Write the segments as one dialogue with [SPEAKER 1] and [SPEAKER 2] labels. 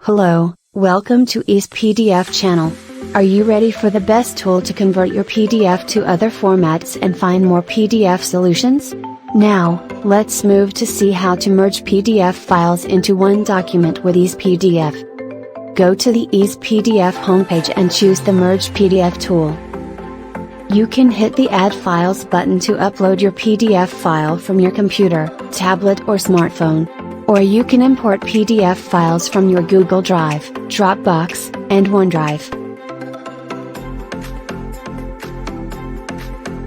[SPEAKER 1] Hello, welcome to EasePDF channel. Are you ready for the best tool to convert your PDF to other formats and find more PDF solutions? Now, let's move to see how to merge PDF files into one document with EasePDF. Go to the EasePDF homepage and choose the Merge PDF tool. You can hit the Add Files button to upload your PDF file from your computer, tablet or smartphone. Or you can import PDF files from your Google Drive, Dropbox, and OneDrive.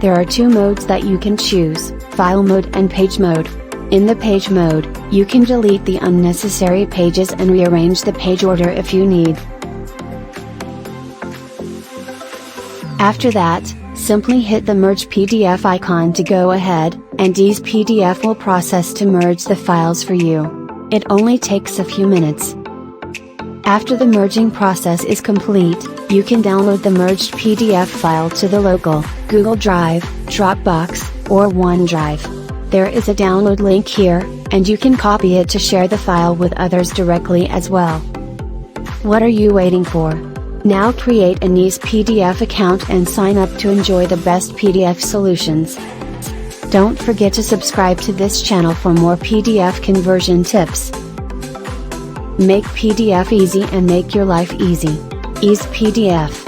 [SPEAKER 1] There are two modes that you can choose, File mode and Page mode. In the Page mode, you can delete the unnecessary pages and rearrange the page order if you need. After that, simply hit the Merge PDF icon to go ahead, and EasePDF will process to merge the files for you. It only takes a few minutes. After the merging process is complete, you can download the merged PDF file to the local Google Drive, Dropbox, or OneDrive. There is a download link here, and you can copy it to share the file with others directly as well. What are you waiting for? Now create an EasePDF account and sign up to enjoy the best PDF solutions. Don't forget to subscribe to this channel for more PDF conversion tips. Make PDF easy and make your life easy. EasePDF.